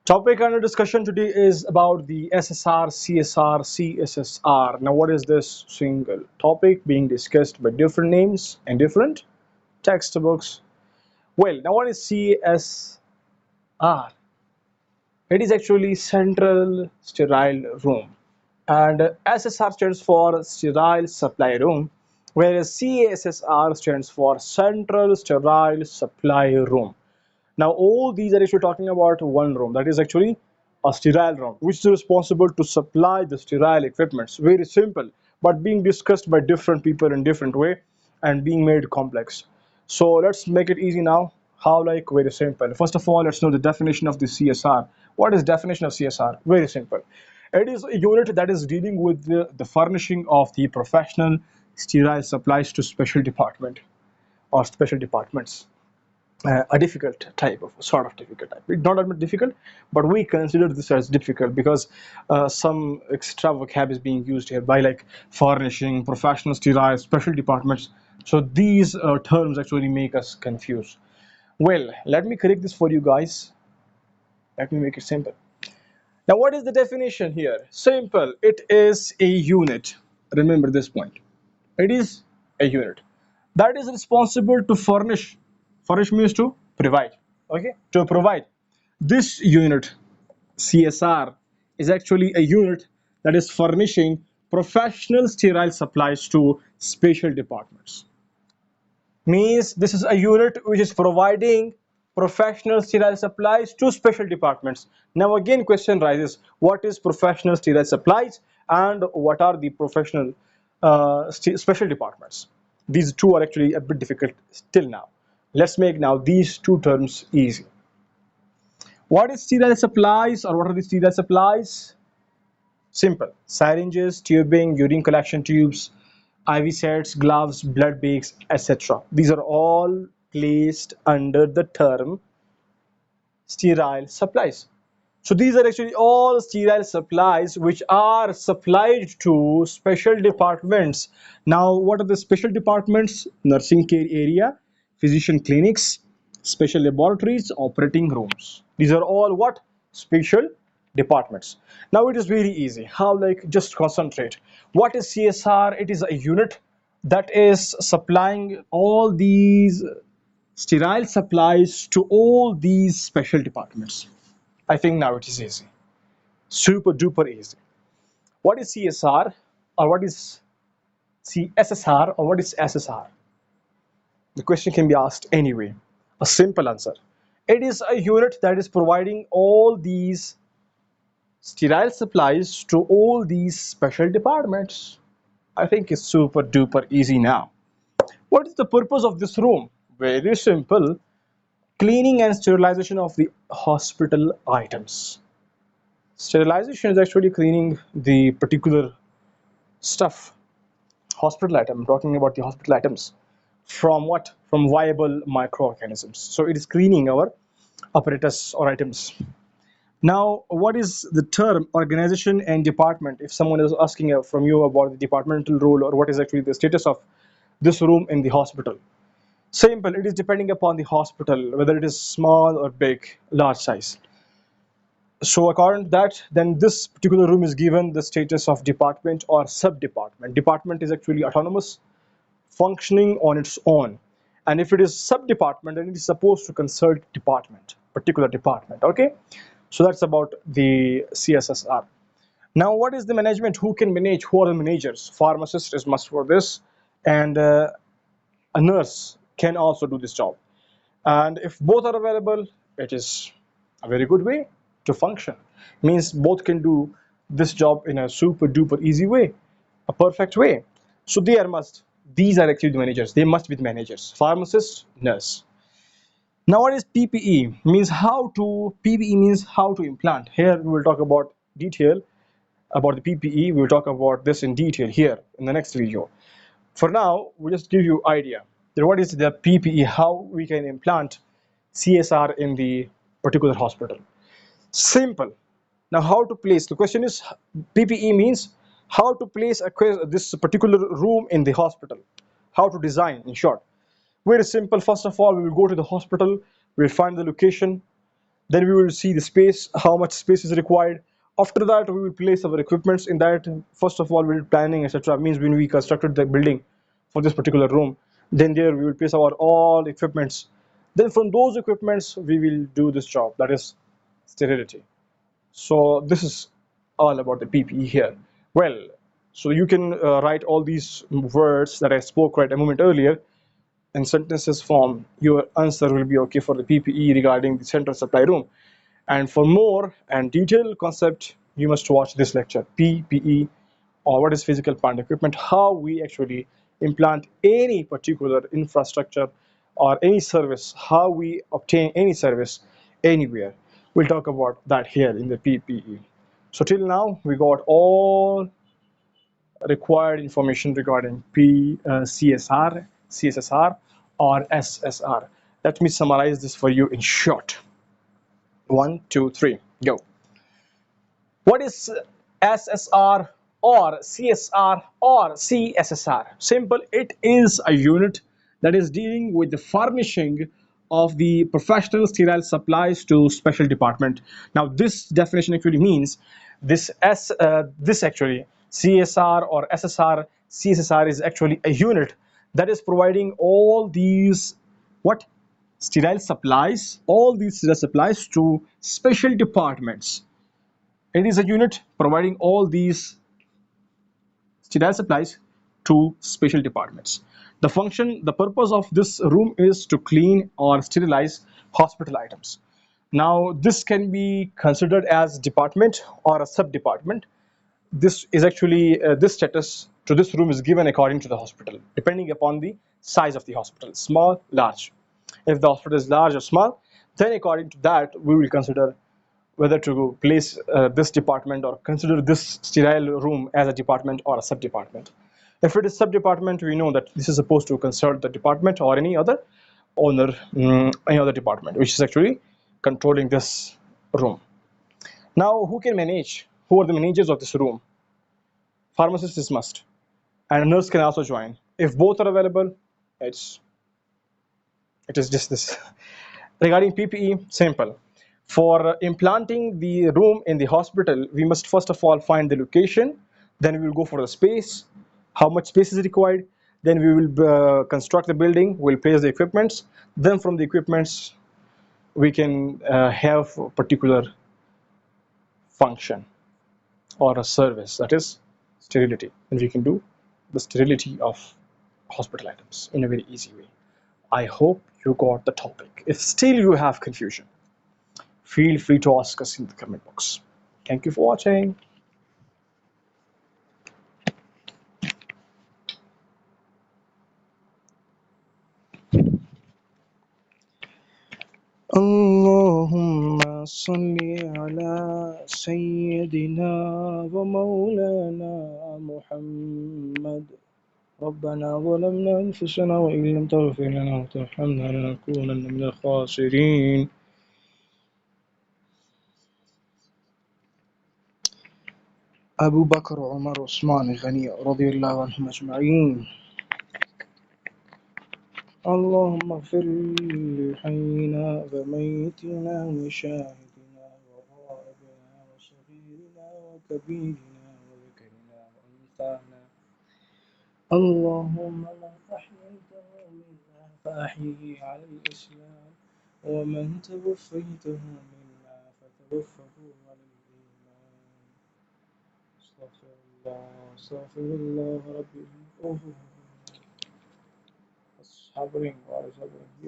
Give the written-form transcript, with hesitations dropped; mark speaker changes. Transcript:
Speaker 1: Topic under discussion today is about the SSR, CSR, CSSR. Now, what is this single topic being discussed by different names and different textbooks? Well, now what is CSR? It is actually Central Sterile Room, and SSR stands for Sterile Supply Room, whereas CSSR stands for Central Sterile Supply Room. Now, all these are actually talking about one room, that is actually a sterile room, which is responsible to supply the sterile equipments. Very simple, but being discussed by different people in different way and being made complex. So let's make it easy now. How? Like, very simple. First of all, let's know the definition of the CSR. What is definition of CSR? Very simple. It is a unit that is dealing with the furnishing of the professional sterile supplies to special department or special departments. A difficult type of sort of difficult type. It's not that difficult, but we consider this as difficult because some extra vocab is being used here by like furnishing, professional sterile, special departments. So these terms actually make us confused. Well, let me correct this for you guys. Let me make it simple. Now, what is the definition here? Simple. It is a unit. Remember this point. It is a unit that is responsible to furnish. Furnish means to provide. Okay, to provide. This unit, CSR, is actually a unit that is furnishing professional sterile supplies to special departments. Means this is a unit which is providing professional sterile supplies to special departments. Now again question rises, what is professional sterile supplies and what are the professional special departments? These two are actually a bit difficult till now. Let's make now these two terms easy. What is sterile supplies or what are the sterile supplies? Simple. Syringes, tubing, urine collection tubes, IV sets, gloves, blood bags, etc. These are all placed under the term sterile supplies. So these are actually all sterile supplies which are supplied to special departments. Now, what are the special departments? Nursing care area, physician clinics, special laboratories, operating rooms. These are all what? Special departments. Now it is very easy. How? Like, just concentrate. What is CSR? It is a unit that is supplying all these sterile supplies to all these special departments. I think now it is easy. Super duper easy. What is CSR or what is CSSR or what is SSR? The question can be asked anyway. A simple answer. It is a unit that is providing all these sterile supplies to all these special departments. I think it's super duper easy now. What is the purpose of this room? Very simple. Cleaning and sterilization of the hospital items. Sterilization is actually cleaning the particular stuff, hospital item. I'm talking about the hospital items from what? From viable microorganisms. So it is cleaning our apparatus or items. Now, what is the term organization and department? If someone is asking from you about the departmental role or what is actually the status of this room in the hospital. Simple, it is depending upon the hospital, whether it is small or big, large size. So according to that, then this particular room is given the status of department or sub-department. Department is actually autonomous, functioning on its own. And if it is sub-department, then it is supposed to consult department, particular department. Okay, so that's about the CSSR. Now, what is the management? Who can manage? Who are the managers? Pharmacist is must for this, and a nurse can also do this job. And if both are available, it is a very good way to function. Means both can do this job in a super duper easy way, a perfect way. So they are must. These are actually the managers. They must be the managers. Pharmacist, nurse. Now what is PPE? Means how to. PPE means how to implant. Here we will talk about detail about the PPE. We will talk about this in detail here in the next video. For now, we just give you idea that what is the PPE, how we can implant CSR in the particular hospital. Simple. Now, how to place? The question is, PPE means how to place this particular room in the hospital. How to design, in short. Very simple. First of all, we will go to the hospital. We'll find the location. Then we will see the space, how much space is required. After that, we will place our equipments in that. First of all, we'll planning, etc. Means when we constructed the building for this particular room, then there we will place our all equipments. Then from those equipments, we will do this job, that is sterility. So this is all about the PPE here. Well, so you can write all these words that I spoke right a moment earlier in sentences form. Your answer will be okay for the PPE regarding the central supply room. And for more and detailed concept, you must watch this lecture, PPE, or what is physical plant equipment, how we actually implant any particular infrastructure or any service, how we obtain any service anywhere. We'll talk about that here in the PPE. So till now, we got all required information regarding CSR, CSSR, or SSR. Let me summarize this for you in short. One, two, three, go. What is SSR or CSR or CSSR? Simple, it is a unit that is dealing with the furnishing of the professional sterile supplies to special department. Now, this definition actually means this actually CSR or SSR, CSSR is actually a unit that is providing all these what sterile supplies, all these sterile supplies to special departments. It is a unit providing all these sterile supplies to special departments. The function, the purpose of this room is to clean or sterilize hospital items. Now, this can be considered as department or a sub-department. This is actually this status to this room is given according to the hospital, depending upon the size of the hospital, small, large. If the hospital is large or small, then according to that, we will consider whether to place this department or consider this sterile room as a department or a sub-department. If it is sub-department, we know that this is supposed to consult the department or any other owner, any other department, which is actually controlling this room. Now, who can manage? Who are the managers of this room? Pharmacist is must, and a nurse can also join. If both are available, it's it is just this. Regarding PPE, simple. For implanting the room in the hospital, we must first of all find the location, then we will go for the space, how much space is required, then we will construct the building, we'll place the equipments, then from the equipments, we can have a particular function or a service, that is sterility, and we can do the sterility of hospital items in a very easy way. I hope you got the topic. If still you have confusion, feel free to ask us in the comment box. Thank you for watching. اللهم صل على سيدنا ومولانا محمد. ربنا ظلمنا أنفسنا وإن لم تغفر لنا وترحمنا لنكونن من الخاسرين. أبو بكر عمر عثمان غني رضي الله عنهم أجمعين. اللهم اغفر لحينا وميتنا وشاهدنا وغائبنا وصغيرنا وكبيرنا وذكرنا وأنثانا. اللهم من أحييته منا فأحيه على الإسلام ومن توفيته منا فتوفه على الإيمان. استغفر الله استغفر الله ربي. Hovering, what is hovering?